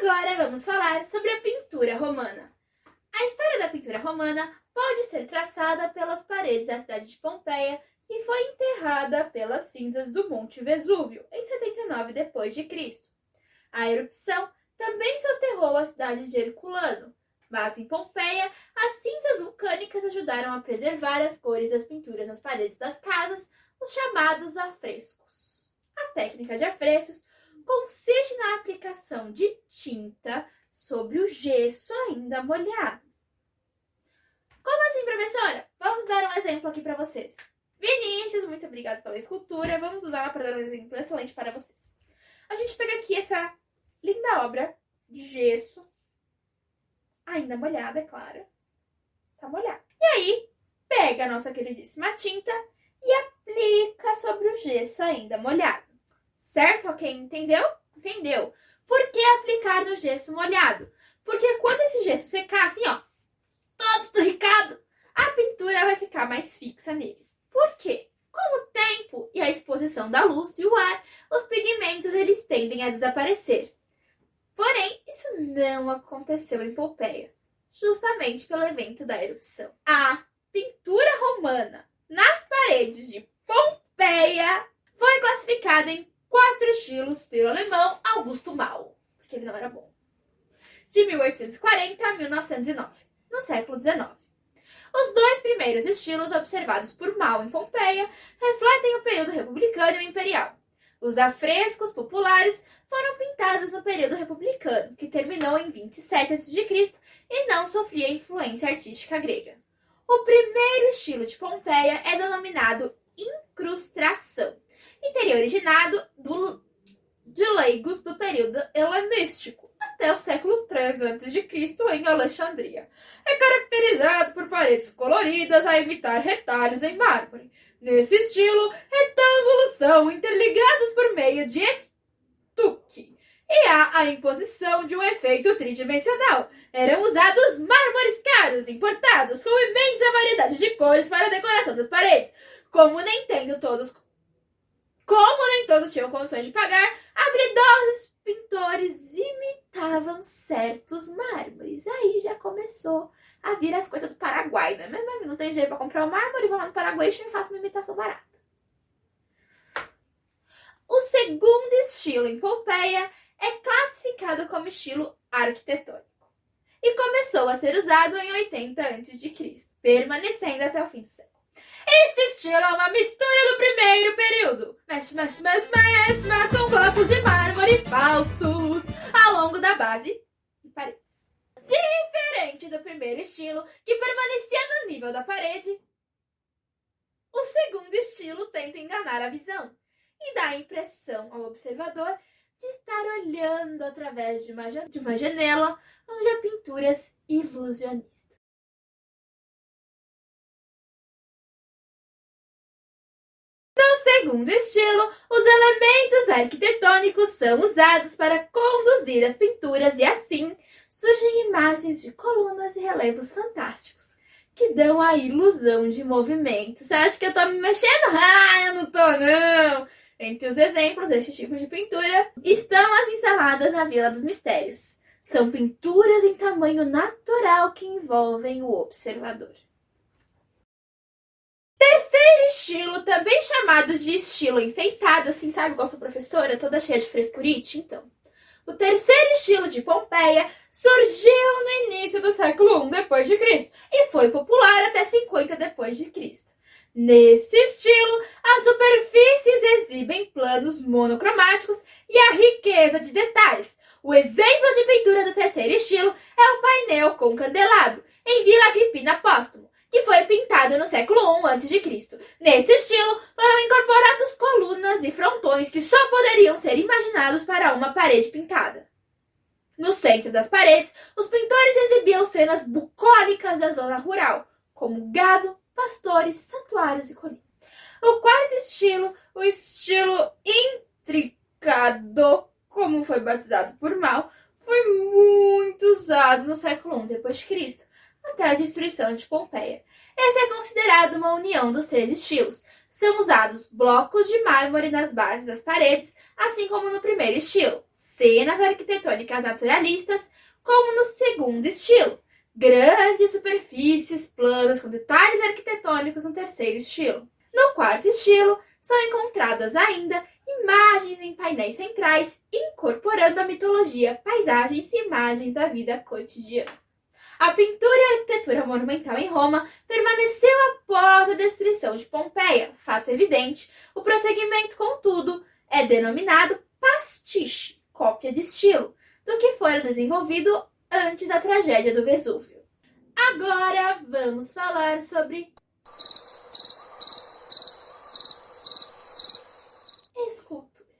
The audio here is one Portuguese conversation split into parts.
Agora vamos falar sobre a pintura romana. A história da pintura romana pode ser traçada pelas paredes da cidade de Pompeia, que foi enterrada pelas cinzas do Monte Vesúvio em 79 d.C. A erupção também soterrou a cidade de Herculano, mas em Pompeia, as cinzas vulcânicas ajudaram a preservar as cores das pinturas nas paredes das casas, os chamados afrescos. A técnica de afrescos consiste na aplicação de tinta sobre o gesso ainda molhado. Como assim, professora? Vamos dar um exemplo aqui para vocês. Vinícius, muito obrigada pela escultura. Vamos usá-la para dar um exemplo excelente para vocês. A gente pega aqui essa linda obra de gesso, ainda molhada, é claro. Tá molhada. E aí, pega a nossa queridíssima tinta e aplica sobre o gesso ainda molhado. Certo? Ok, entendeu? Entendeu? Por que aplicar no gesso molhado? Porque quando esse gesso secar, assim, ó, todo esturricado, a pintura vai ficar mais fixa nele. Por quê? Com o tempo e a exposição da luz e o ar, os pigmentos eles tendem a desaparecer. Porém, isso não aconteceu em Pompeia, justamente pelo evento da erupção. A pintura romana nas paredes de Pompeia foi classificada em 4 estilos pelo alemão Augusto Maul, porque ele não era bom, de 1840 a 1909, no século XIX. Os 2 primeiros estilos observados por Maul em Pompeia refletem o período republicano e imperial. Os afrescos populares foram pintados no período republicano, que terminou em 27 a.C. e não sofria influência artística grega. O primeiro estilo de Pompeia é denominado incrustação e teria originado de leigos do período helenístico até o século III a.C. em Alexandria. É caracterizado por paredes coloridas a imitar retalhos em mármore. Nesse estilo, retângulos são interligados por meio de estuque e há a imposição de um efeito tridimensional. Eram usados mármores caros, importados, com imensa variedade de cores para a decoração das paredes. Como nem todos tinham condições de pagar, habilidosos pintores imitavam certos mármores. Aí já começou a vir as coisas do Paraguai, né? Mas não tem dinheiro para comprar o mármore, vou lá no Paraguai e faço uma imitação barata. O segundo estilo em Pompeia é classificado como estilo arquitetônico e começou a ser usado em 80 a.C., permanecendo até o fim do século. Esse estilo é uma mistura do primeiro período. Mexe, com blocos de mármore falsos ao longo da base e paredes. Diferente do primeiro estilo, que permanecia no nível da parede, o segundo estilo tenta enganar a visão e dá a impressão ao observador de estar olhando através de uma janela onde há pinturas ilusionistas. No segundo estilo, os elementos arquitetônicos são usados para conduzir as pinturas e assim surgem imagens de colunas e relevos fantásticos que dão a ilusão de movimento. Você acha que eu tô me mexendo? Ah, eu não tô não! Entre os exemplos deste tipo de pintura estão as instaladas na Vila dos Mistérios. São pinturas em tamanho natural que envolvem o observador. Terceiro estilo, também chamado de estilo enfeitado, assim, sabe, igual sua professora, toda cheia de frescurite? Então, o terceiro estilo de Pompeia surgiu no início do século I d.C. e foi popular até 50 d.C. Nesse estilo, as superfícies exibem planos monocromáticos e a riqueza de detalhes. O exemplo de pintura do terceiro estilo é o painel com candelabro, em Vila Agripina Póstumo, que foi pintado no século I a.C. Nesse estilo, foram incorporados colunas e frontões que só poderiam ser imaginados para uma parede pintada. No centro das paredes, os pintores exibiam cenas bucólicas da zona rural, como gado, pastores, santuários e colinas. O quarto estilo, o estilo intricado, como foi batizado por Maul, foi muito usado no século I d.C., até a destruição de Pompeia. Esse é considerado uma união dos 3 estilos. São usados blocos de mármore nas bases das paredes, assim como no primeiro estilo. cenas arquitetônicas naturalistas, como no segundo estilo, grandes superfícies planas com detalhes arquitetônicos no terceiro estilo. No quarto estilo, são encontradas ainda imagens em painéis centrais, incorporando a mitologia, paisagens e imagens da vida cotidiana. A pintura e a arquitetura monumental em Roma permaneceu após a destruição de Pompeia. Fato evidente, o prosseguimento, contudo, é denominado pastiche, cópia de estilo, do que fora desenvolvido antes da tragédia do Vesúvio. Agora vamos falar sobre escultura.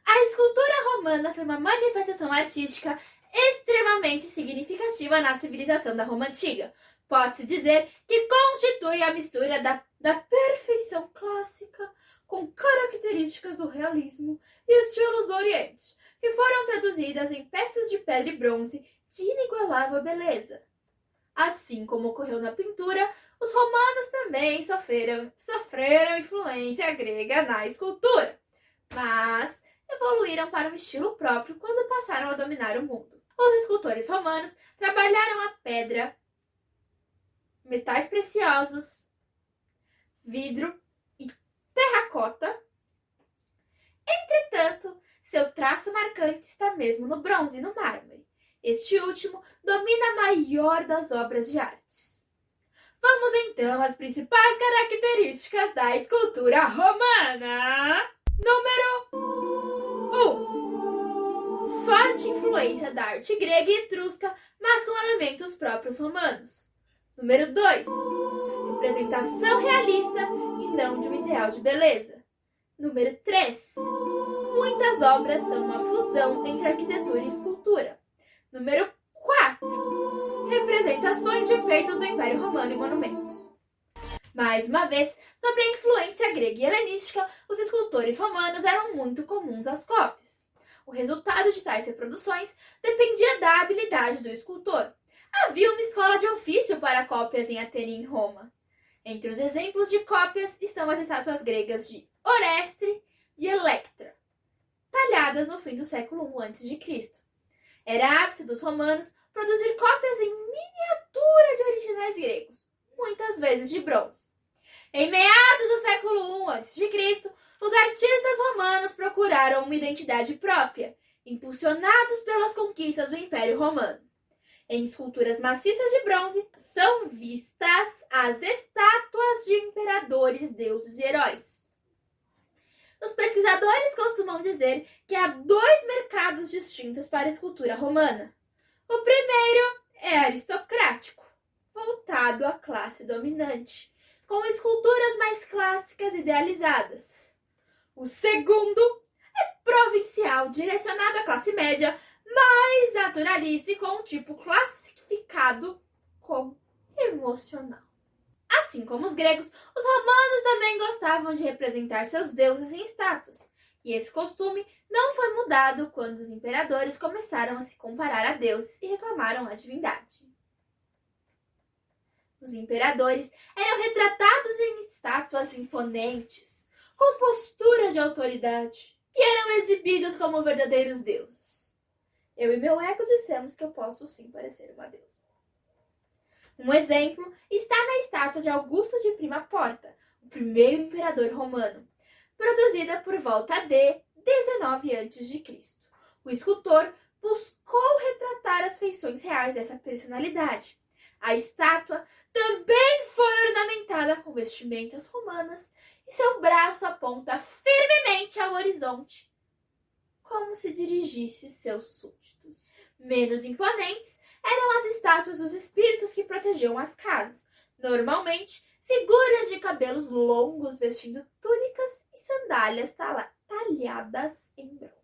A escultura romana foi uma manifestação artística extremamente significativa na civilização da Roma Antiga. Pode-se dizer que constitui a mistura da perfeição clássica com características do realismo e estilos do Oriente, que foram traduzidas em peças de pedra e bronze de inigualável beleza. Assim como ocorreu na pintura, os romanos também sofreram influência grega na escultura, mas evoluíram para um estilo próprio quando passaram a dominar o mundo. Os escultores romanos trabalharam a pedra, metais preciosos, vidro e terracota. Entretanto, seu traço marcante está mesmo no bronze e no mármore. Este último domina a maior das obras de artes. Vamos então às principais características da escultura romana. Número 1. Forte influência da arte grega e etrusca, mas com elementos próprios romanos. Número 2. Representação realista e não de um ideal de beleza. Número 3. Muitas obras são uma fusão entre arquitetura e escultura. Número 4. Representações de feitos do Império Romano e monumentos. Mais uma vez, sobre a influência grega e helenística, os escultores romanos eram muito comuns às cópias. O resultado de tais reproduções dependia da habilidade do escultor. Havia uma escola de ofício para cópias em Atene e em Roma. Entre os exemplos de cópias estão as estátuas gregas de Orestes e Electra, talhadas no fim do século I a.C. Era hábito dos romanos produzir cópias em miniatura de originais gregos, muitas vezes de bronze. Em meados do século I a.C., os artistas romanos procuraram uma identidade própria, impulsionados pelas conquistas do Império Romano. Em esculturas maciças de bronze, são vistas as estátuas de imperadores, deuses e heróis. Os pesquisadores costumam dizer que há 2 mercados distintos para a escultura romana. O primeiro é aristocrático, voltado à classe dominante, com esculturas mais clássicas e idealizadas. O segundo é provincial, direcionado à classe média, mais naturalista e com um tipo classificado como emocional. Assim como os gregos, os romanos também gostavam de representar seus deuses em estátuas, e esse costume não foi mudado quando os imperadores começaram a se comparar a deuses e reclamaram a divindade. Os imperadores eram retratados em estátuas imponentes, com postura de autoridade, e eram exibidos como verdadeiros deuses. Eu e meu ego dissemos que eu posso sim parecer uma deusa. Um exemplo está na estátua de Augusto de Prima Porta, o primeiro imperador romano, produzida por volta de 19 a.C. O escultor buscou retratar as feições reais dessa personalidade. A estátua também foi ornamentada com vestimentas romanas e seu braço aponta firmemente ao horizonte, como se dirigisse seus súditos. Menos imponentes eram as estátuas dos espíritos que protegiam as casas, normalmente figuras de cabelos longos vestindo túnicas e sandálias talhadas em bronze.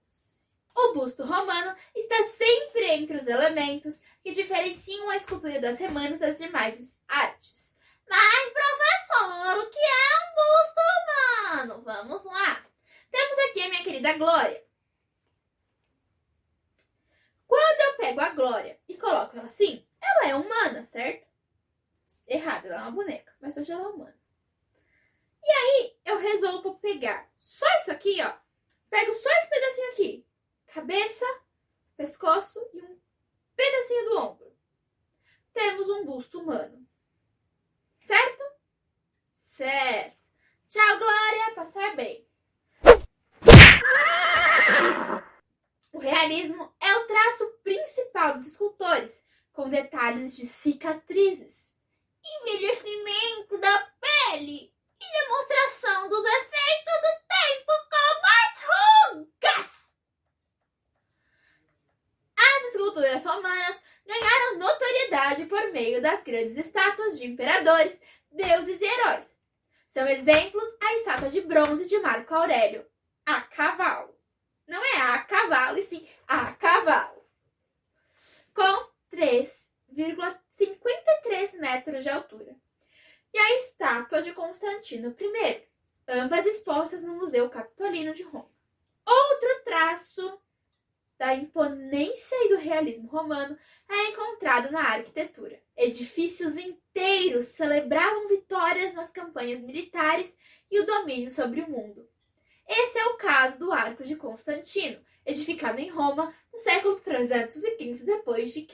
O busto romano está sempre entre os elementos que diferenciam a escultura das romanas das demais artes. Mas, professor, o que é um busto romano? Vamos lá. Temos aqui a minha querida Glória. Quando eu pego a Glória e coloco ela assim, ela é humana, certo? Errado, ela é uma boneca, mas hoje ela é humana. E aí, eu resolvo pegar só isso aqui, ó. Pego só esse pedacinho aqui cabeça, pescoço e um pedacinho do ombro. Temos um busto humano. Certo? Certo. Tchau, Glória. Passar bem. O realismo é o traço principal dos escultores, com detalhes de cicatrizes, envelhecimento da pele e demonstração dos efeitos do tempo como as rugas. As esculturas romanas ganharam notoriedade por meio das grandes estátuas de imperadores, deuses e heróis. São exemplos a estátua de bronze de Marco Aurélio, a cavalo. Não é a cavalo, e sim a cavalo. Com 3,53 metros de altura. E a estátua de Constantino I, ambas expostas no Museu Capitolino de Roma. Outro traço da imponência e do realismo romano é encontrado na arquitetura. Edifícios inteiros celebravam vitórias nas campanhas militares e o domínio sobre o mundo. Esse é o caso do Arco de Constantino, edificado em Roma no século 315 d.C.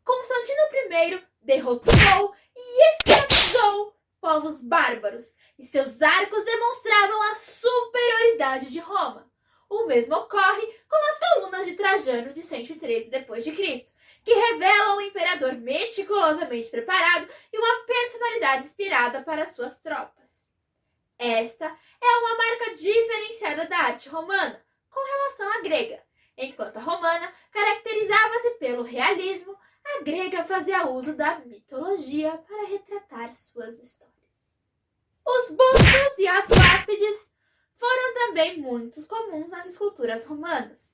Constantino I derrotou e escravizou povos bárbaros, e seus arcos demonstravam a superioridade de Roma. O mesmo ocorre com as colunas de Trajano de 113 d.C., que revelam um imperador meticulosamente preparado e uma personalidade inspirada para suas tropas. Esta é uma marca diferenciada da arte romana, com relação à grega. Enquanto a romana caracterizava-se pelo realismo, a grega fazia uso da mitologia para retratar suas histórias. Os bustos e as lápides foram também muito comuns nas esculturas romanas.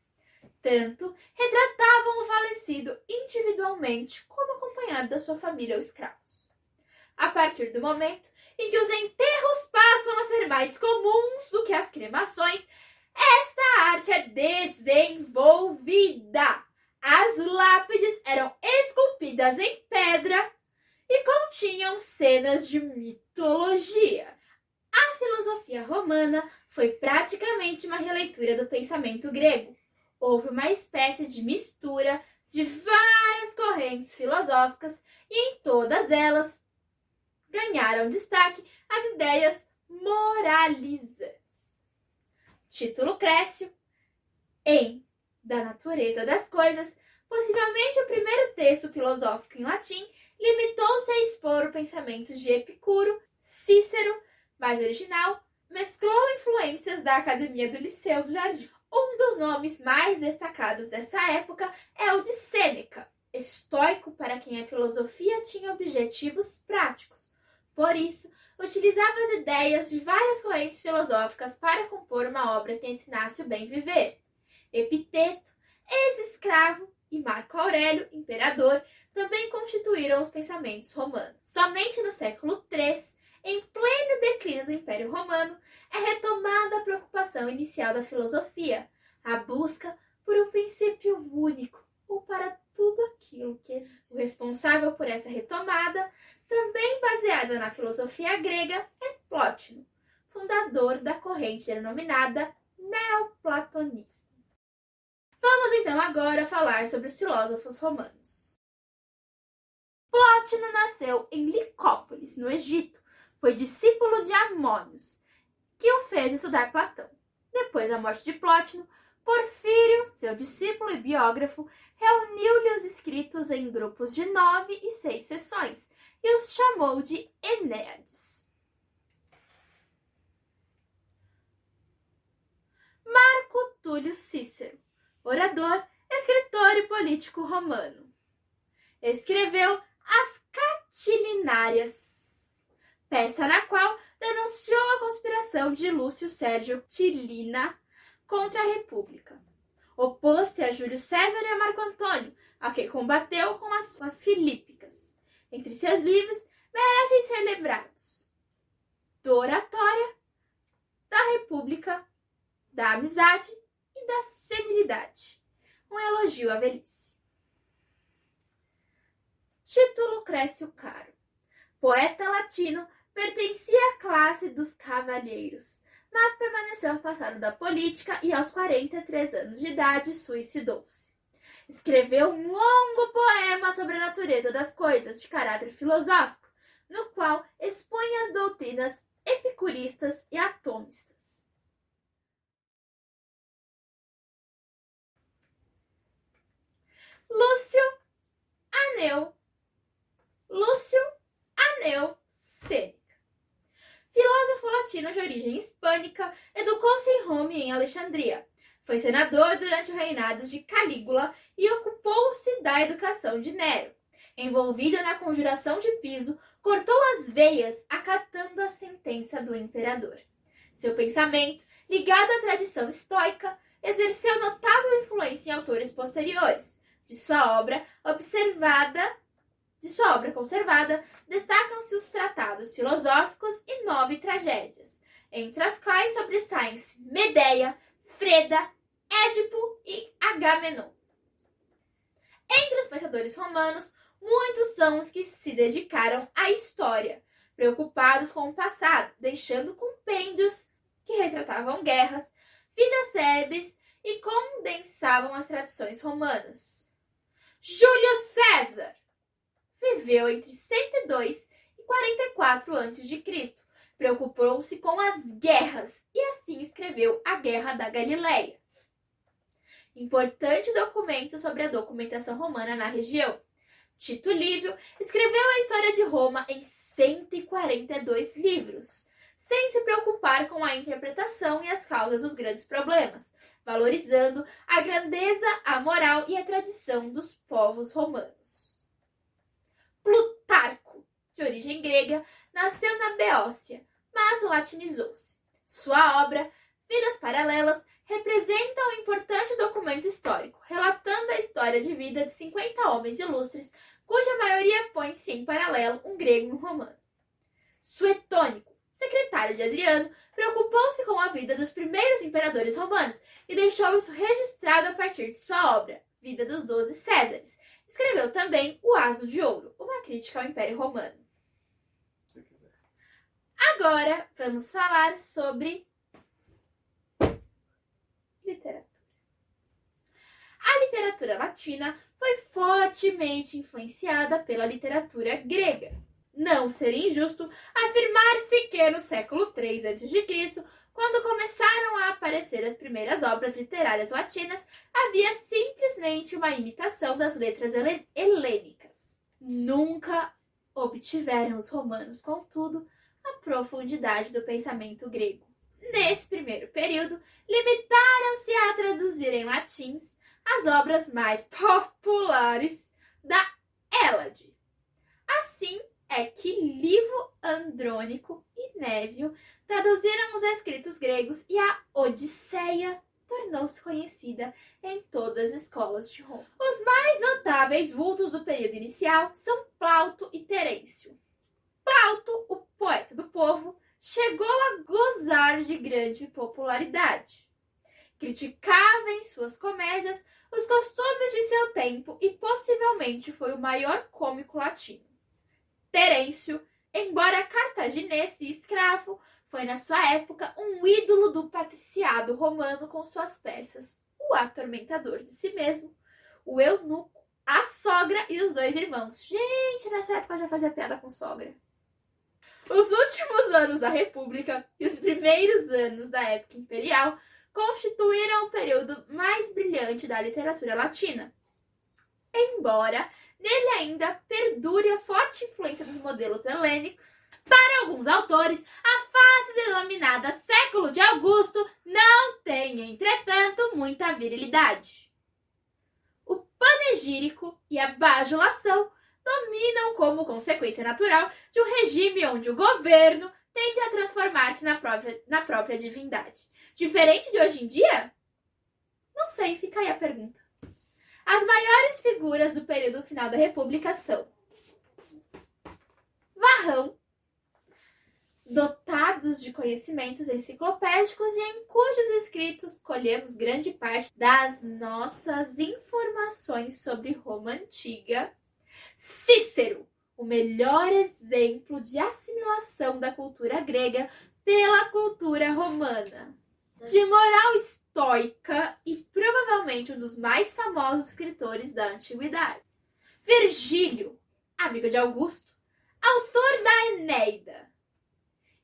Tanto retratavam o falecido individualmente como acompanhado da sua família ou escravos. A partir do momento em que os enterros passam a ser mais comuns do que as cremações, esta arte é desenvolvida. As lápides eram esculpidas em pedra e continham cenas de mitologia. A filosofia romana foi praticamente uma releitura do pensamento grego. Houve uma espécie de mistura de várias correntes filosóficas e em todas elas ganharam destaque as ideias moralizantes. Tito Lucrécio, em Da Natureza das Coisas, possivelmente o primeiro texto filosófico em latim, limitou-se a expor o pensamento de Epicuro. Cícero, mais original, mesclou influências da Academia do Liceu do Jardim. Um dos nomes mais destacados dessa época é o de Sêneca, estoico para quem a filosofia tinha objetivos práticos. Por isso, utilizava as ideias de várias correntes filosóficas para compor uma obra que ensinasse o bem viver. Epiteto, ex-escravo, e Marco Aurélio, imperador, também constituíram os pensamentos romanos. Somente no século III, em pleno declínio do Império Romano, é retomada a preocupação inicial da filosofia, a busca por um princípio único, ou para tudo aquilo que existe. O responsável por essa retomada, também baseada na filosofia grega, é Plótino, fundador da corrente denominada neoplatonismo. Vamos então agora falar sobre os filósofos romanos. Plótino nasceu em Licópolis, no Egito. Foi discípulo de Amônios, que o fez estudar Platão. Depois da morte de Plótino, Porfírio, seu discípulo e biógrafo, reuniu-lhe os escritos em grupos de 9 e 6 seções e os chamou de Enéades. Marco Túlio Cícero, orador, escritor e político romano. Escreveu as Catilinárias, peça na qual denunciou a conspiração de Lúcio Sérgio Quilina contra a República. Opôs-se a Júlio César e a Marco Antônio, a quem combateu com as Filípicas. Entre seus livros merecem ser lembrados do Oratória, da República, da Amizade e da Senilidade, um elogio à velhice. Tito Lucrécio Caro, poeta latino, pertencia à classe dos cavalheiros, mas permaneceu afastado da política e aos 43 anos de idade suicidou-se. Escreveu um longo poema sobre a natureza das coisas de caráter filosófico, no qual expunha as doutrinas epicuristas e atomistas. Lúcio Aneu Sêneca. Filósofo latino de origem hispânica, educou-se em Roma e em Alexandria. Foi senador durante o reinado de Calígula e ocupou-se da educação de Nero. Envolvido na conjuração de Piso, cortou as veias acatando a sentença do imperador. Seu pensamento, ligado à tradição estoica, exerceu notável influência em autores posteriores. De sua obra conservada, destacam-se os tratados filosóficos e 9 tragédias, entre as quais sobressaem-se Medeia, Freda, Édipo e Agamenon. Entre os pensadores romanos, muitos são os que se dedicaram à história, preocupados com o passado, deixando compêndios que retratavam guerras, vidas célebres e condensavam as tradições romanas. Júlio César viveu entre 102 e 44 a.C. Preocupou-se com as guerras e assim escreveu a Guerra da Galileia, importante documento sobre a documentação romana na região. Tito Livio escreveu a história de Roma em 142 livros, sem se preocupar com a interpretação e as causas dos grandes problemas, valorizando a grandeza, a moral e a tradição dos povos romanos. Plutarco, de origem grega, nasceu na Beócia, mas latinizou-se. Sua obra, Vidas Paralelas, representa um importante documento histórico, relatando a história de vida de 50 homens ilustres, cuja maioria põe-se em paralelo um grego e um romano. Suetônico, secretário de Adriano, preocupou-se com a vida dos primeiros imperadores romanos e deixou isso registrado a partir de sua obra, Vida dos 12 Césares. Escreveu também O Asno de Ouro, uma crítica ao Império Romano. Agora vamos falar sobre literatura. A literatura latina foi fortemente influenciada pela literatura grega. Não seria injusto afirmar-se que no século III a.C., quando começaram a aparecer as primeiras obras literárias latinas, havia simplesmente uma imitação das letras helênicas. Nunca obtiveram os romanos, contudo, a profundidade do pensamento grego. Nesse primeiro período, limitaram-se a traduzir em latins as obras mais populares da Hélade. Assim é que Livo Andrônico e Névio traduziram os escritos gregos e a Odisseia tornou-se conhecida em todas as escolas de Roma. Os mais notáveis vultos do período inicial são Plauto e Terêncio. Plauto, o poeta do povo, chegou a gozar de grande popularidade. Criticava em suas comédias os costumes de seu tempo e possivelmente foi o maior cômico latino. Terêncio, embora cartaginês e escravo, foi na sua época um ídolo do patriciado romano com suas peças O Atormentador de Si Mesmo, O Eunuco, A Sogra e Os Dois Irmãos. Gente, nessa época eu já fazia piada com sogra. Os últimos anos da República e os primeiros anos da época imperial constituíram o período mais brilhante da literatura latina. Embora nele ainda perdure a forte influência dos modelos helênicos, para alguns autores, a fase denominada Século de Augusto não tem, entretanto, muita virilidade. O panegírico e a bajulação dominam como consequência natural de um regime onde o governo tenta transformar-se na própria divindade. Diferente de hoje em dia? Não sei, fica aí a pergunta. As maiores figuras do período final da República são Varrão, dotados de conhecimentos enciclopédicos e em cujos escritos colhemos grande parte das nossas informações sobre Roma Antiga. Cícero, o melhor exemplo de assimilação da cultura grega pela cultura romana. De moral estoica e provavelmente um dos mais famosos escritores da antiguidade. Virgílio, amigo de Augusto, autor da Eneida,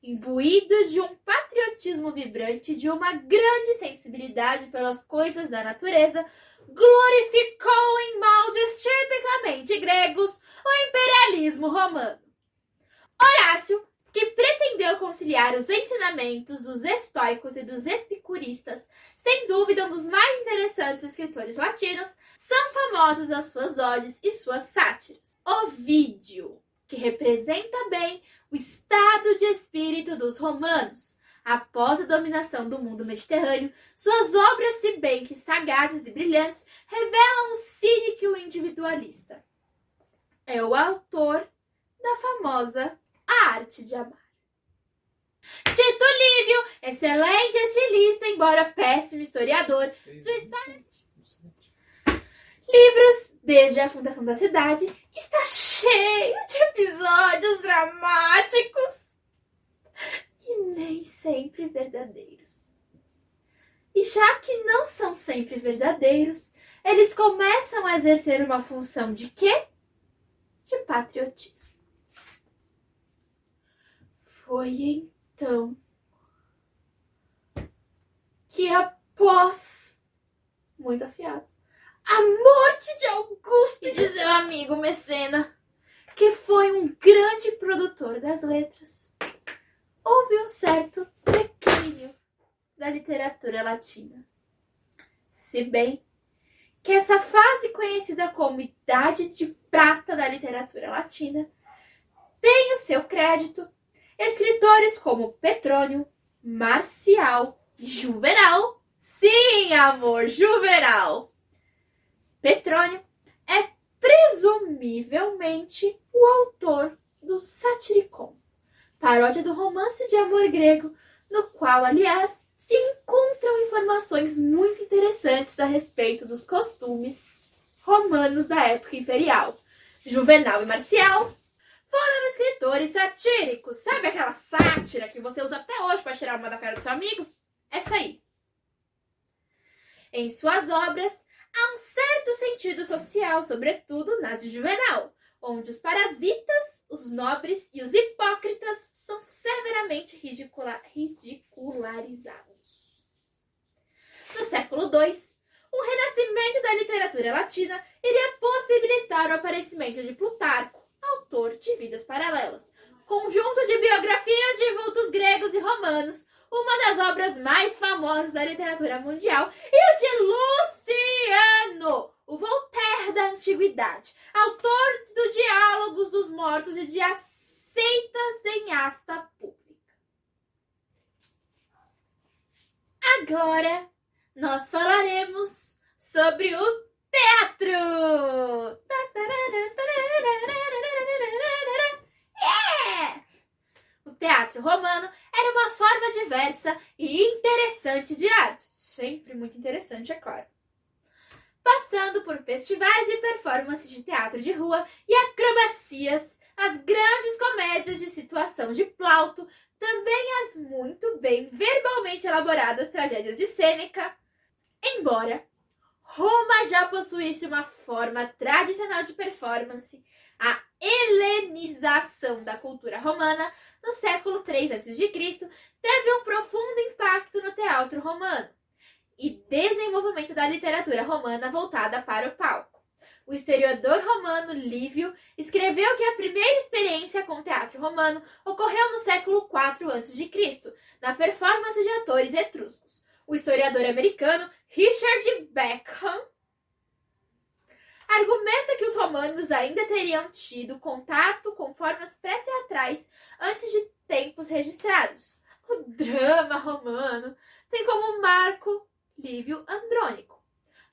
imbuído de um patriotismo vibrante e de uma grande sensibilidade pelas coisas da natureza, glorificou em moldes tipicamente gregos o imperialismo romano. Horácio, que pretendeu conciliar os ensinamentos dos estoicos e dos epicuristas, sem dúvida um dos mais interessantes escritores latinos, são famosas as suas odes e suas sátiras. Ovídio, que representa bem o estado de espírito dos romanos. Após a dominação do mundo mediterrâneo, suas obras, se bem que sagazes e brilhantes, revelam o cínico e o individualista. É o autor da famosa A Arte de Amar. Tito Livio, excelente estilista, embora péssimo historiador, sua história... Livros, desde a fundação da cidade, está cheio de episódios dramáticos e nem sempre verdadeiros. E já que não são sempre verdadeiros, eles começam a exercer uma função de quê? De patriotismo. Foi então que após, muito afiado, a morte de Augusto e de seu amigo Mecena, que foi um grande produtor das letras, houve um certo declínio da literatura latina. Se bem que essa fase conhecida como Idade de Prata da literatura latina tem o seu crédito escritores como Petrônio, Marcial e Juvenal. Sim, amor, Juvenal! Petrônio é presumivelmente o autor do Satiricon, paródia do romance de amor grego, no qual, aliás, se encontram informações muito interessantes a respeito dos costumes romanos da época imperial. Juvenal e Marcial foram escritores satíricos. Sabe aquela sátira que você usa até hoje para tirar uma da cara do seu amigo? Essa aí. Em suas obras, há um certo sentido social, sobretudo nas de Juvenal, onde os parasitas, os nobres e os hipócritas são severamente ridicularizados. No século II, o renascimento da literatura latina iria possibilitar o aparecimento de Plutarco, autor de Vidas Paralelas, conjunto de biografias de vultos gregos e romanos, uma das obras mais famosas da literatura mundial, e o de Luciano, o Voltaire da Antiguidade, autor do Diálogos dos Mortos e de Aceitas em Asta Pública. Agora, nós falaremos sobre o teatro! O teatro romano era uma forma diversa e interessante de arte, sempre muito interessante, é claro. Passando por festivais de performances de teatro de rua e acrobacias, as grandes comédias de situação de Plauto, também as muito bem verbalmente elaboradas tragédias de Sêneca. Embora Roma já possuísse uma forma tradicional de performance, a helenização da cultura romana no século III a.C. teve um profundo impacto no teatro romano e desenvolvimento da literatura romana voltada para o palco. O historiador romano Lívio escreveu que a primeira experiência com o teatro romano ocorreu no século IV a.C., na performance de atores etruscos. O historiador americano Richard Beckham argumenta que os romanos ainda teriam tido contato com formas pré-teatrais antes de tempos registrados. O drama romano tem como marco Lívio Andrônico,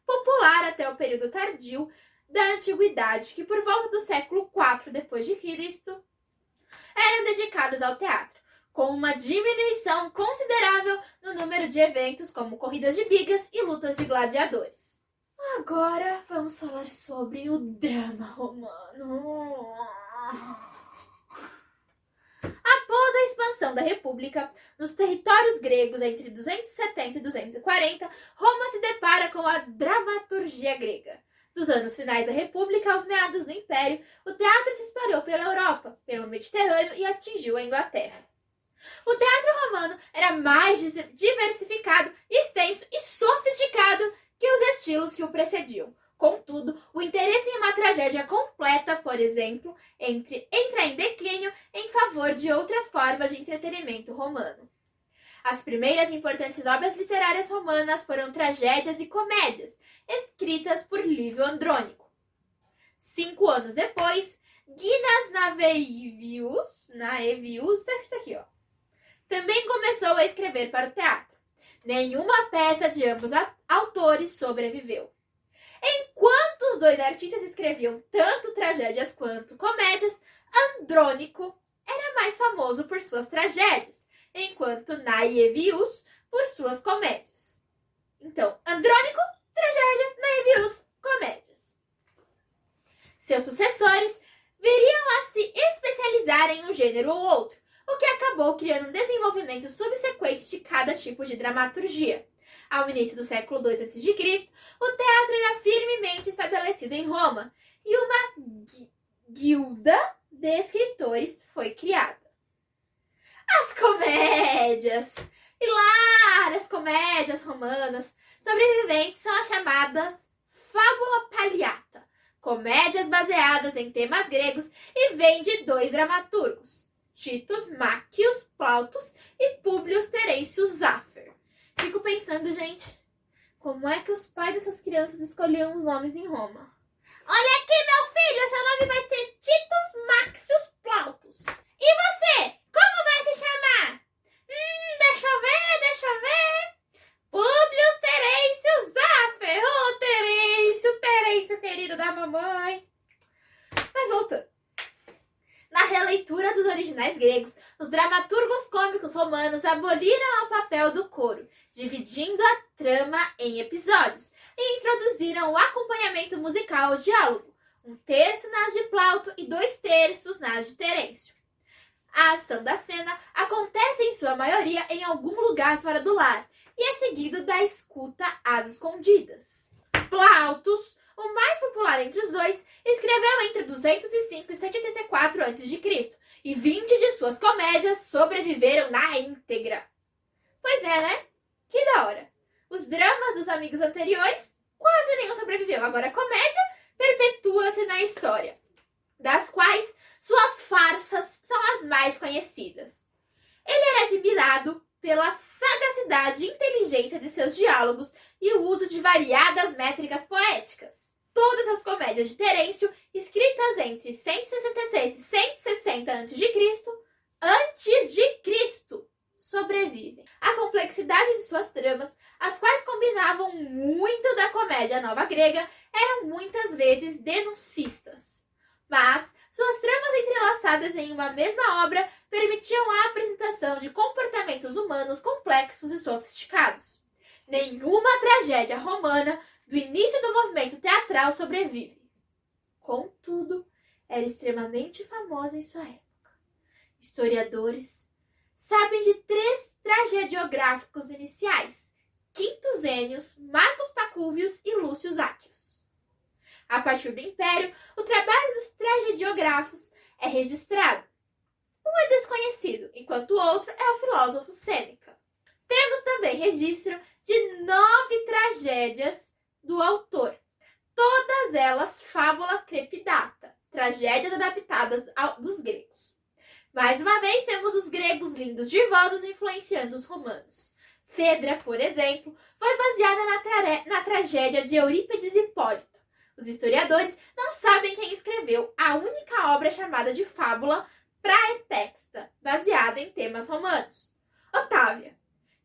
popular até o período tardio da Antiguidade, que por volta do século IV d.C. eram dedicados ao teatro, com uma diminuição considerável no número de eventos como corridas de bigas e lutas de gladiadores. Agora vamos falar sobre o drama romano. Após a expansão fundação da República, nos territórios gregos entre 270 e 240, Roma se depara com a dramaturgia grega. Dos anos finais da República aos meados do Império, o teatro se espalhou pela Europa, pelo Mediterrâneo e atingiu a Inglaterra. O teatro romano era mais diversificado, extenso e sofisticado que os estilos que o precediam. Contudo, o interesse em uma tragédia completa, por exemplo, entra em declínio em favor de outras formas de entretenimento romano. As primeiras importantes obras literárias romanas foram tragédias e comédias, escritas por Lívio Andrônico. 5 anos depois, Ginas Naevius, está escrito aqui, também começou a escrever para o teatro. Nenhuma peça de ambos autores sobreviveu. Enquanto os dois artistas escreviam tanto tragédias quanto comédias, Andrônico era mais famoso por suas tragédias, enquanto Naevius por suas comédias. Então, Andrônico, tragédia, Naevius, comédias. Seus sucessores viriam a se especializar em um gênero ou outro, o que acabou criando um desenvolvimento subsequente de cada tipo de dramaturgia. Ao início do século II a.C., o teatro era firmemente estabelecido em Roma e uma guilda de escritores foi criada. As comédias, hilárias comédias romanas sobreviventes são as chamadas fábula palliata, comédias baseadas em temas gregos e vêm de 2 dramaturgos, Titus Máquios Plautus e Públio Terêncio Záfer. Fico pensando, gente, como é que os pais dessas crianças escolhiam os nomes em Roma? Olha aqui, meu filho, seu nome vai ter Titus Máquios Plautus. E você? Como vai se chamar? Deixa eu ver. Públio Terêncio Záfer. Terêncio querido da mamãe. Mas voltando. Na releitura dos originais gregos, os dramaturgos cômicos romanos aboliram o papel do coro, dividindo a trama em episódios, e introduziram o acompanhamento musical ao diálogo, 1/3 nas de Plauto e 2/3 nas de Terêncio. A ação da cena acontece em sua maioria em algum lugar fora do lar, e é seguido da escuta às escondidas. Plautus, o mais popular entre os dois, escreveu entre 205 e 184 a.C., e 20 de suas comédias sobreviveram na íntegra. Pois é, né? Que da hora. Os dramas dos amigos anteriores, quase nenhum sobreviveu. Agora a comédia perpetua-se na história, das quais suas farsas são as mais conhecidas. Ele era admirado pela sagacidade e inteligência de seus diálogos e o uso de variadas métricas poéticas. Todas as comédias de Terêncio, escritas entre 166 e 160 a.C., sobrevivem. A complexidade de suas tramas, as quais combinavam muito da comédia nova grega, eram muitas vezes denuncistas. Mas suas tramas entrelaçadas em uma mesma obra permitiam a apresentação de comportamentos humanos complexos e sofisticados. Nenhuma tragédia romana do início do movimento teatral sobrevive. Contudo, era extremamente famosa em sua época. Historiadores sabem de 3 tragediográficos iniciais: Quintus Ennius, Marcus Pacúvius e Lúcio Áquio. A partir do Império, o trabalho dos tragediógrafos é registrado. Um é desconhecido, enquanto o outro é o filósofo Sêneca. Temos também registro de 9 tragédias do autor, todas elas fábula crepidata, tragédias adaptadas dos gregos. Mais uma vez, temos os gregos lindos dirvosos influenciando os romanos. Fedra, por exemplo, foi baseada na tragédia de Eurípides e Hipólito. Os historiadores não sabem quem escreveu a única obra chamada de fábula praetexta, baseada em temas romanos: Otávia,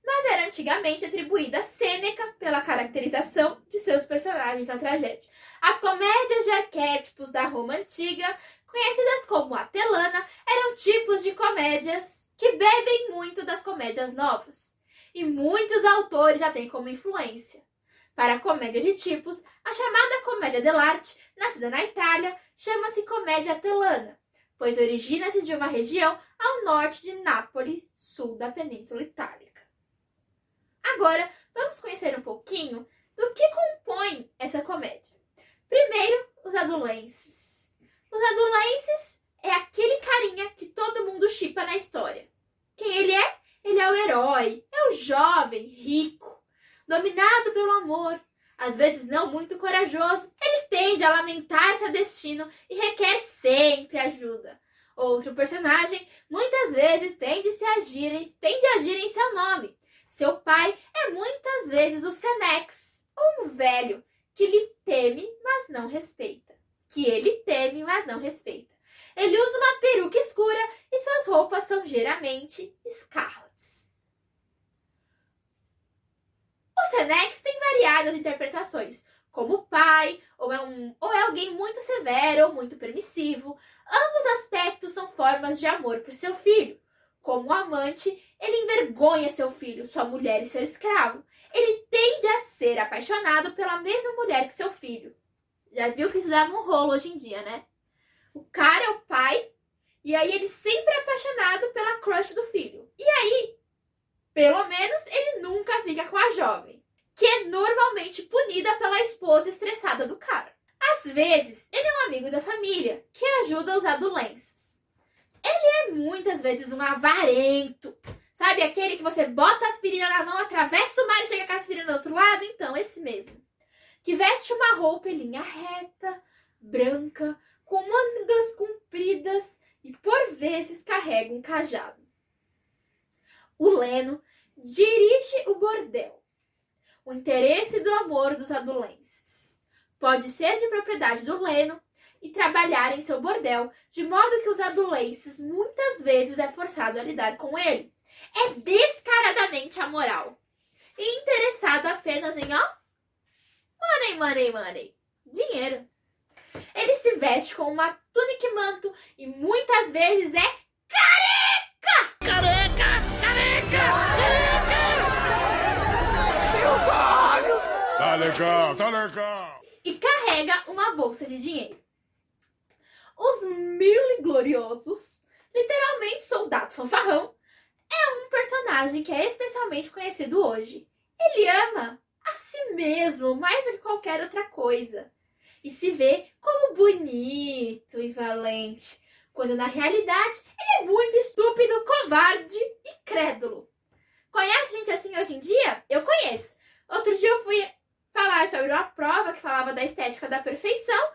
mas era antigamente atribuída a Sêneca pela caracterização de seus personagens na tragédia. As comédias de arquétipos da Roma antiga, conhecidas como atelana, eram tipos de comédias que bebem muito das comédias novas, e muitos autores a têm como influência. Para a comédia de tipos, a chamada comédia dell'arte, nascida na Itália, chama-se comédia atelana, pois origina-se de uma região ao norte de Nápoles, sul da Península Itálica. Agora, vamos conhecer um pouquinho do que compõe essa comédia. Primeiro, os adulenses. Os adulenses é aquele carinha que todo mundo shippa na história. Quem ele é? Ele é o herói, é o jovem, rico, dominado pelo amor, às vezes não muito corajoso. Ele tende a lamentar seu destino e requer sempre ajuda. Outro personagem, muitas vezes, tende a agir em seu nome. Seu pai é muitas vezes o Senex, ou um velho, que lhe teme, mas não respeita. Ele usa uma peruca escura e suas roupas são geralmente escarlates. O Senex tem variadas interpretações, como pai, ou é alguém muito severo ou muito permissivo. Ambos aspectos são formas de amor por seu filho. Como amante, ele envergonha seu filho, sua mulher e seu escravo. Ele tende a ser apaixonado pela mesma mulher que seu filho. Já viu que isso dava um rolo hoje em dia, né? O cara é o pai, e aí ele sempre é apaixonado pela crush do filho. E aí, pelo menos, ele nunca fica com a jovem, que é normalmente punida pela esposa estressada do cara. Às vezes, ele é um amigo da família, que ajuda os adulenses. Ele é muitas vezes um avarento. Sabe aquele que você bota a aspirina na mão, atravessa o mar e chega com a aspirina do outro lado? Então, esse mesmo. Que veste uma roupa em linha reta, branca, com mangas compridas e, por vezes, carrega um cajado. O Leno dirige o bordel. O interesse do amor dos adulenses pode ser de propriedade do Leno e trabalhar em seu bordel, de modo que os adulenses muitas vezes é forçado a lidar com ele. É descaradamente amoral e interessado apenas em, money, dinheiro. Ele se veste com uma túnica e manto e muitas vezes é careca! Meus olhos! Tá legal! E carrega uma bolsa de dinheiro. Os Mil e Gloriosos, literalmente soldado fanfarrão, é um personagem que é especialmente conhecido hoje. Ele ama a si mesmo mais do que qualquer outra coisa. E se vê como bonito e valente, quando na realidade ele é muito estúpido, covarde e crédulo. Conhece gente assim hoje em dia? Eu conheço. Outro dia eu fui falar sobre uma prova que falava da estética da perfeição.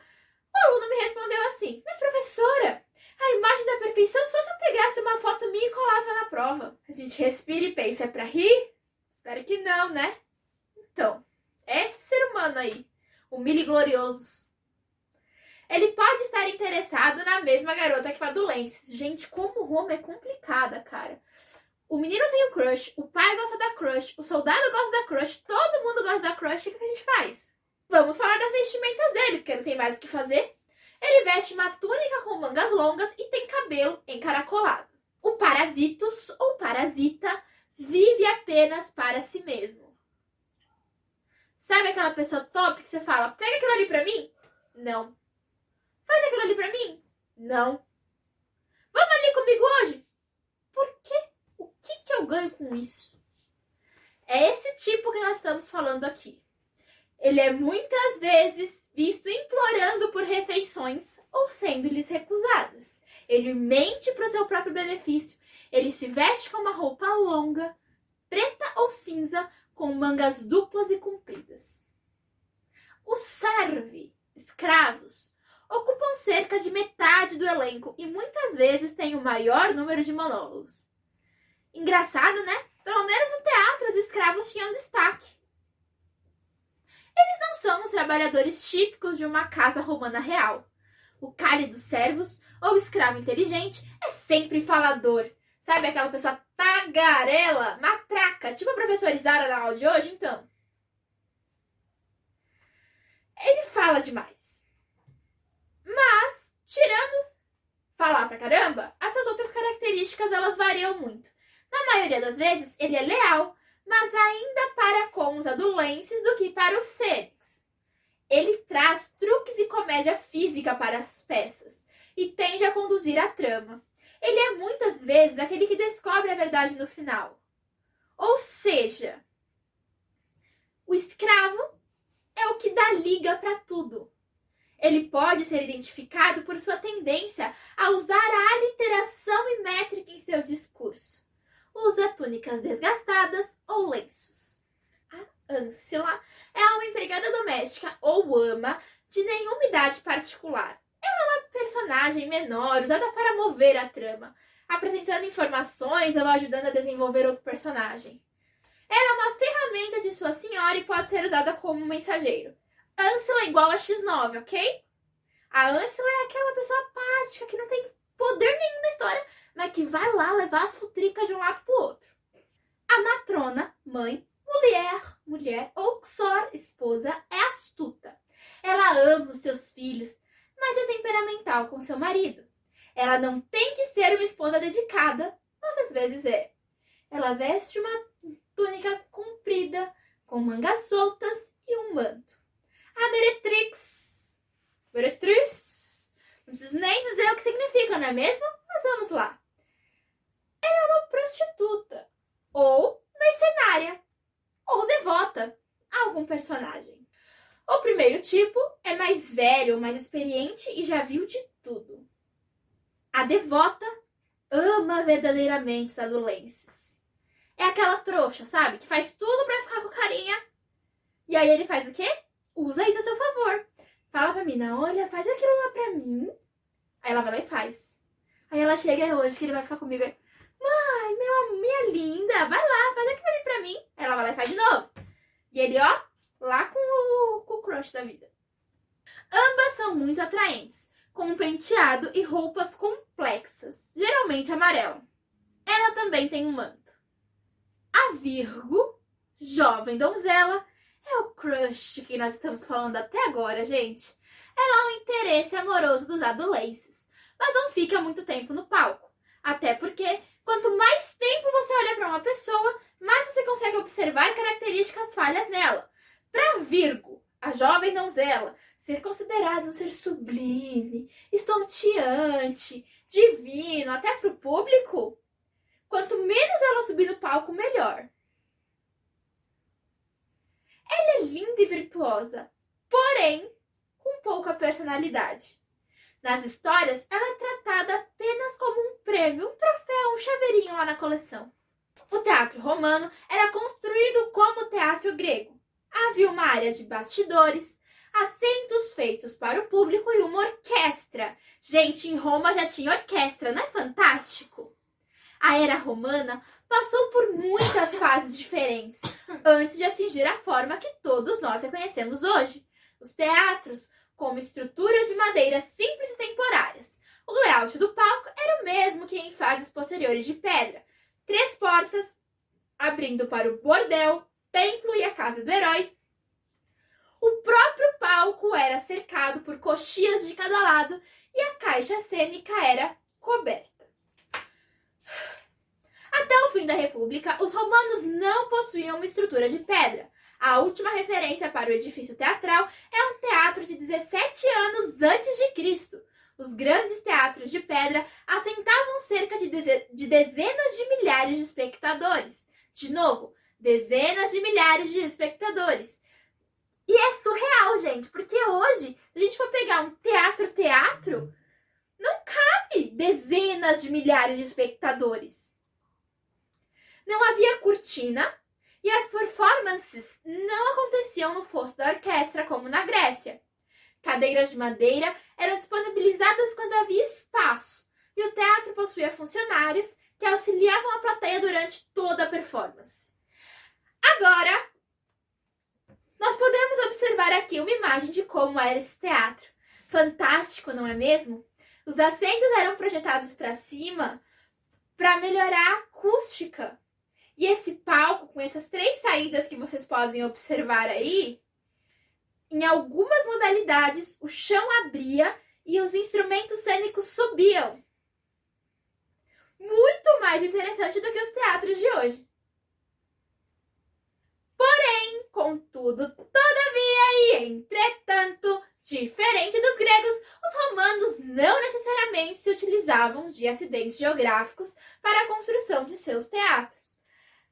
O aluno me respondeu assim: mas professora, a imagem da perfeição só se eu pegasse uma foto minha e colava na prova. A gente respira e pensa, é pra rir? Espero que não, né? Então, esse ser humano aí, o Mil e Gloriosos, ele pode estar interessado na mesma garota que o adulenses. Gente, como Roma é complicada, cara. O menino tem o crush, o pai gosta da crush, o soldado gosta da crush, todo mundo gosta da crush. O que a gente faz? Vamos falar das vestimentas dele, porque não tem mais o que fazer. Ele veste uma túnica com mangas longas e tem cabelo encaracolado. O parasitus ou parasita vive apenas para si mesmo. Sabe aquela pessoa top que você fala, pega aquilo ali pra mim? Não. Faz aquilo ali pra mim? Não. Vamos ali comigo hoje? Por quê? O que eu ganho com isso? É esse tipo que nós estamos falando aqui. Ele é muitas vezes visto implorando por refeições ou sendo-lhes recusadas. Ele mente para o seu próprio benefício. Ele se veste com uma roupa longa, preta ou cinza, com mangas duplas e compridas. Os servi, escravos, ocupam cerca de metade do elenco e muitas vezes têm o maior número de monólogos. Engraçado, né? Pelo menos no teatro os escravos tinham destaque. Eles não são os trabalhadores típicos de uma casa romana real. O cálido servus, ou escravo inteligente, é sempre falador. Sabe aquela pessoa tagarela, matraca, tipo a professora Isaura na aula de hoje? Então, ele fala demais. Mas, tirando falar pra caramba, as suas outras características elas variam muito. Na maioria das vezes, ele é leal, mas ainda para com os adulenses do que para os seres. Ele traz truques e comédia física para as peças e tende a conduzir a trama. ele é muitas vezes aquele que descobre a verdade no final. Ou seja, o escravo é o que dá liga para tudo. Ele pode ser identificado por sua tendência a usar a aliteração e métrica em seu discurso. Usa túnicas desgastadas ou lenços. A Ancila é uma empregada doméstica ou ama de nenhuma idade particular. Ela é uma personagem menor, usada para mover a trama, apresentando informações ou ajudando a desenvolver outro personagem. Ela é uma ferramenta de sua senhora e pode ser usada como mensageiro. Ancila é igual a X9, ok? A Ancila é aquela pessoa apática que não tem poder nenhum na história, mas que vai lá levar as futricas de um lado pro outro. A matrona, mãe, mulher ou xor, esposa, é astuta. Ela ama os seus filhos, mas é temperamental com seu marido. Ela não tem que ser uma esposa dedicada, mas às vezes é. Ela veste uma túnica comprida, com mangas soltas e um manto. A Meretrix, não preciso nem dizer o que significa, não é mesmo? Mas vamos lá. Ela é uma prostituta, ou mercenária, ou devota a algum personagem. O primeiro tipo é mais velho, mais experiente e já viu de tudo. A devota ama verdadeiramente os adolescentes. É aquela trouxa, sabe? Que faz tudo pra ficar com carinha. E aí ele faz o quê? Usa isso a seu favor. Fala pra mina, olha, faz aquilo lá pra mim. Aí ela vai lá e faz. Aí ela chega hoje que ele vai ficar comigo. Mãe, minha linda, vai lá, faz aquilo ali pra mim. Aí ela vai lá e faz de novo. E ele, ó, lá com o crush da vida. Ambas são muito atraentes, com um penteado e roupas complexas, geralmente amarelo. Ela também tem um manto. A Virgo, jovem donzela, é o crush que nós estamos falando até agora, gente. Ela é um interesse amoroso dos adolescentes, mas não fica muito tempo no palco. Até porque, quanto mais tempo você olha para uma pessoa, mais você consegue observar características falhas nela. Para Virgo, a jovem donzela, ser considerado um ser sublime, estonteante, divino, até para o público, quanto menos ela subir no palco, melhor. Ela é linda e virtuosa, porém com pouca personalidade. Nas histórias, ela é tratada apenas como um prêmio, um troféu, um chaveirinho lá na coleção. O teatro romano era construído como o teatro grego. Havia uma área de bastidores, assentos feitos para o público e uma orquestra. Gente, em Roma já tinha orquestra, não é fantástico? A era romana passou por muitas fases diferentes antes de atingir a forma que todos nós reconhecemos hoje. Os teatros, como estruturas de madeira simples e temporárias. O layout do palco era o mesmo que em fases posteriores de pedra. 3 portas, abrindo para o bordel, templo e a casa do herói. O próprio palco era cercado por coxias de cada lado e a caixa cênica era coberta. Até o fim da República, os romanos não possuíam uma estrutura de pedra. A última referência para o edifício teatral é um teatro de 17 anos antes de Cristo. Os grandes teatros de pedra assentavam cerca de dezenas de milhares de espectadores. De novo, dezenas de milhares de espectadores. E é surreal, gente, porque hoje, se a gente for pegar um teatro, não cabe dezenas de milhares de espectadores. Não havia cortina e as performances não aconteciam no fosso da orquestra como na Grécia. Cadeiras de madeira eram disponibilizadas quando havia espaço e o teatro possuía funcionários que auxiliavam a plateia durante toda a performance. Agora, nós podemos observar aqui uma imagem de como era esse teatro. Fantástico, não é mesmo? Os assentos eram projetados para cima para melhorar a acústica. E esse palco, com essas 3 saídas que vocês podem observar aí, em algumas modalidades o chão abria e os instrumentos cênicos subiam. Muito mais interessante do que os teatros de hoje. Porém, contudo, todavia e entretanto, diferente dos gregos, os romanos não necessariamente se utilizavam precisavam de acidentes geográficos para a construção de seus teatros.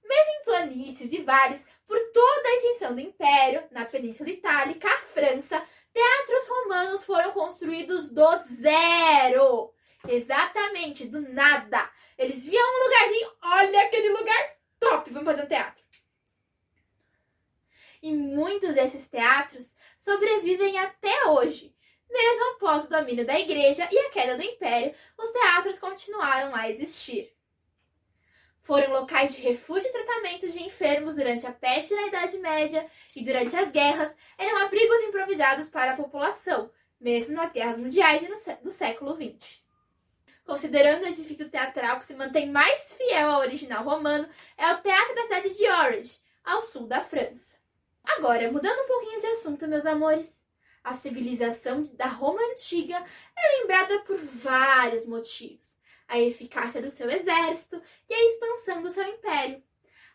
Mesmo em planícies e vales por toda a extensão do Império, na Península Itálica, a França, teatros romanos foram construídos do zero. Exatamente, do nada. Eles viam um lugarzinho, olha aquele lugar top, vamos fazer um teatro. E muitos desses teatros sobrevivem até hoje. Mesmo após o domínio da Igreja e a queda do Império, os teatros continuaram a existir. Foram locais de refúgio e tratamento de enfermos durante a peste na Idade Média e durante as guerras eram abrigos improvisados para a população, mesmo nas guerras mundiais do século XX. Considerando o edifício teatral que se mantém mais fiel ao original romano, é o Teatro da cidade de Orange, ao sul da França. Agora, mudando um pouquinho de assunto, meus amores, a civilização da Roma Antiga é lembrada por vários motivos. A eficácia do seu exército e a expansão do seu império,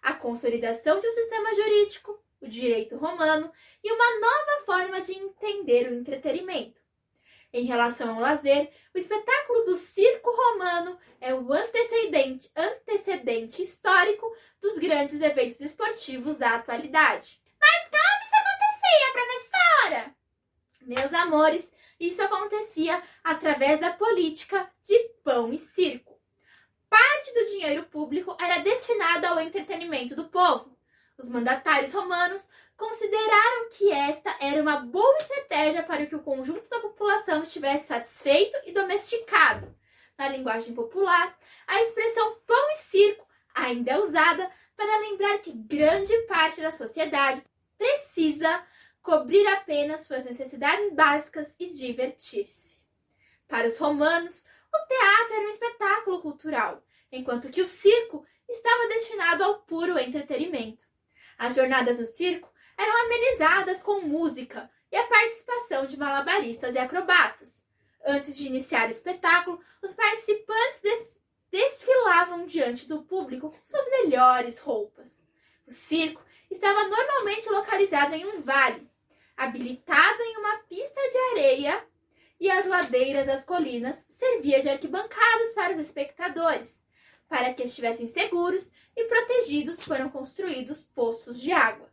a consolidação de um sistema jurídico, o direito romano e uma nova forma de entender o entretenimento. Em relação ao lazer, o espetáculo do circo romano é o antecedente histórico dos grandes eventos esportivos da atualidade. Mas como isso acontecia, professora? Meus amores, isso acontecia através da política de pão e circo. Parte do dinheiro público era destinado ao entretenimento do povo. Os mandatários romanos consideraram que esta era uma boa estratégia para que o conjunto da população estivesse satisfeito e domesticado. Na linguagem popular, a expressão pão e circo ainda é usada para lembrar que grande parte da sociedade precisa cobrir apenas suas necessidades básicas e divertir-se. Para os romanos, o teatro era um espetáculo cultural, enquanto que o circo estava destinado ao puro entretenimento. As jornadas no circo eram amenizadas com música e a participação de malabaristas e acrobatas. Antes de iniciar o espetáculo, os participantes desfilavam diante do público com suas melhores roupas. O circo estava normalmente localizado em um vale, habilitado em uma pista de areia, e as ladeiras das colinas serviam de arquibancadas para os espectadores. Para que estivessem seguros e protegidos, foram construídos poços de água.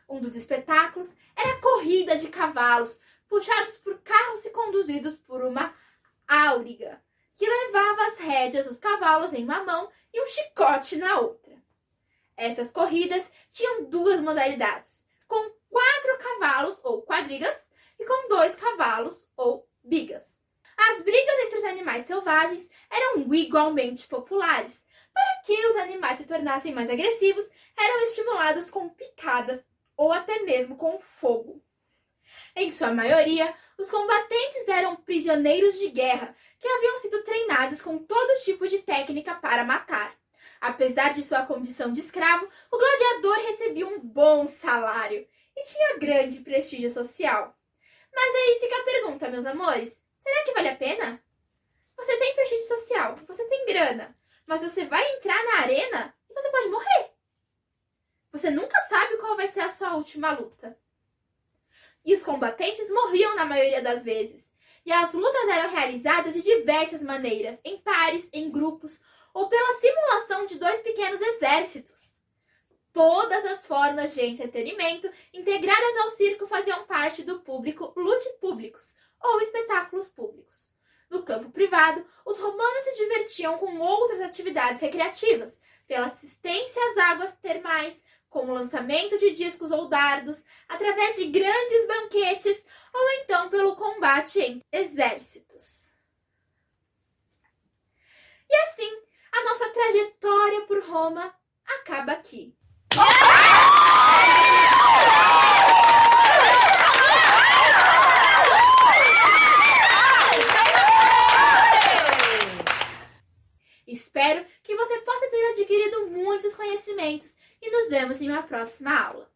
Um dos espetáculos era a corrida de cavalos, puxados por carros e conduzidos por uma auriga, que levava as rédeas dos cavalos em uma mão e um chicote na outra. Essas corridas tinham duas modalidades, com 4 cavalos ou quadrigas e com 2 cavalos ou bigas. As brigas entre os animais selvagens eram igualmente populares. Para que os animais se tornassem mais agressivos, eram estimulados com picadas ou até mesmo com fogo. Em sua maioria, os combatentes eram prisioneiros de guerra que haviam sido treinados com todo tipo de técnica para matar. Apesar de sua condição de escravo, o gladiador recebia um bom salário e tinha grande prestígio social. Mas aí fica a pergunta, meus amores, será que vale a pena? Você tem prestígio social, você tem grana, mas você vai entrar na arena e você pode morrer. Você nunca sabe qual vai ser a sua última luta. E os combatentes morriam na maioria das vezes. E as lutas eram realizadas de diversas maneiras, em pares, em grupos, ou pela simulação de 2 pequenos exércitos. Todas as formas de entretenimento integradas ao circo faziam parte do público ludipúblicos, ou espetáculos públicos. No campo privado, os romanos se divertiam com outras atividades recreativas, pela assistência às águas termais, como o lançamento de discos ou dardos, através de grandes banquetes, ou então pelo combate em exércitos. E assim, a nossa trajetória por Roma acaba aqui. Espero que você possa ter adquirido muitos conhecimentos e nos vemos em uma próxima aula.